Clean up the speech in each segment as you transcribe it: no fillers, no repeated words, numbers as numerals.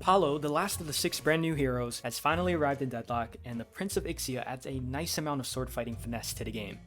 Apollo, the last of the 6 brand new heroes, has finally arrived in Deadlock, and the Prince of Ixia adds a nice amount of sword fighting finesse to the game.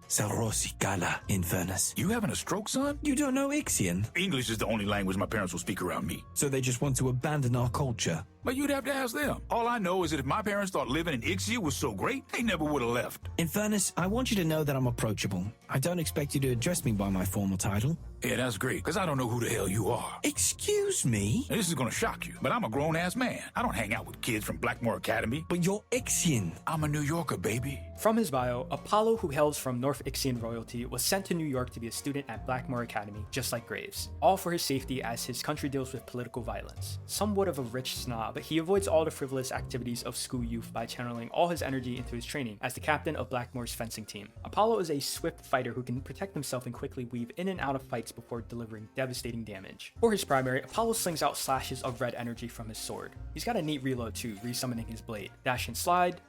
Salrosi Gala, Infernus. You having a stroke, son? You don't know Ixian? English is the only language my parents will speak around me. So they just want to abandon our culture? But you'd have to ask them. All I know is that if my parents thought living in Ixia was so great, they never would have left. Infernus, I want you to know that I'm approachable. I don't expect you to address me by my formal title. Yeah, that's great, because I don't know who the hell you are. Excuse me? This is gonna shock you, but I'm a grown-ass man. I don't hang out with kids from Blackmore Academy. But you're Ixian. I'm a New Yorker, baby. From his bio, Apollo, who hails from North Ixian royalty, was sent to New York to be a student at Blackmore Academy, just like Graves. All for his safety as his country deals with political violence. Somewhat of a rich snob, but he avoids all the frivolous activities of school youth by channeling all his energy into his training as the captain of Blackmore's fencing team. Apollo is a swift fighter who can protect himself and quickly weave in and out of fights before delivering devastating damage. For his primary, Apollo slings out slashes of red energy from his sword. He's got a neat reload too, resummoning his blade. Dash and slide,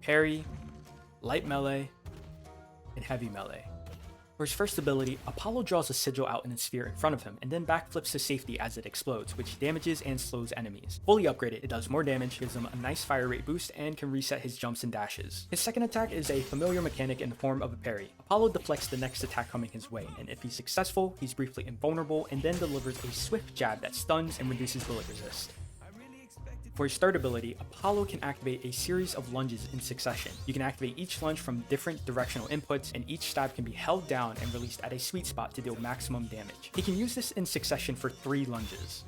parry, light melee, and heavy melee. For his first ability, Apollo draws a sigil out in a sphere in front of him and then backflips to safety as it explodes, which damages and slows enemies. Fully upgraded, it does more damage, gives him a nice fire rate boost, and can reset his jumps and dashes. His second attack is a familiar mechanic in the form of a parry. Apollo deflects the next attack coming his way, and if he's successful, he's briefly invulnerable and then delivers a swift jab that stuns and reduces bullet resist. For his third ability, Apollo can activate a series of lunges in succession. You can activate each lunge from different directional inputs, and each stab can be held down and released at a sweet spot to deal maximum damage. He can use this in succession for 3 lunges.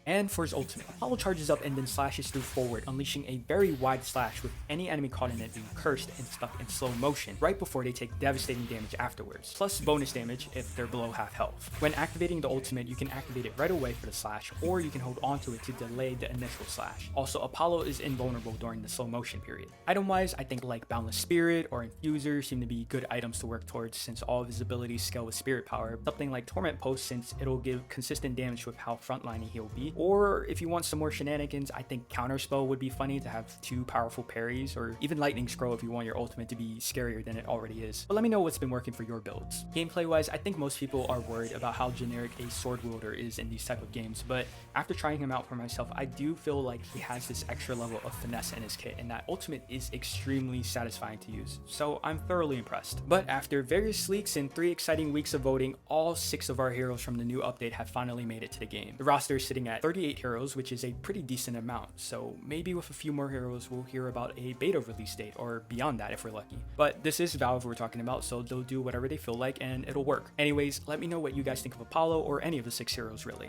And for his ultimate, Apollo charges up and then slashes through forward, unleashing a very wide slash with any enemy caught in it being cursed and stuck in slow motion right before they take devastating damage afterwards, plus bonus damage if they're below half health. When activating the ultimate, you can activate it right away for the slash, or you can hold onto it to delay the initial slash. Also, Apollo is invulnerable during the slow motion period. Item-wise, I think like Boundless Spirit or Infuser seem to be good items to work towards since all of his abilities scale with spirit power. Something like Torment Post since it'll give consistent damage with how frontlining he'll be. Or if you want some more shenanigans, I think Counterspell would be funny to have 2 powerful parries, or even Lightning Scroll if you want your ultimate to be scarier than it already is. But let me know what's been working for your builds. Gameplay wise, I think most people are worried about how generic a sword wielder is in these type of games, but after trying him out for myself, I do feel like he has this extra level of finesse in his kit, and that ultimate is extremely satisfying to use, so I'm thoroughly impressed. But after various leaks and 3 exciting weeks of voting, all 6 of our heroes from the new update have finally made it to the game. The roster is sitting at 38 heroes, which is a pretty decent amount, so maybe with a few more heroes we'll hear about a beta release date, or beyond that if we're lucky. But this is Valve we're talking about, so they'll do whatever they feel like and it'll work. Anyways, let me know what you guys think of Apollo or any of the 6 heroes really.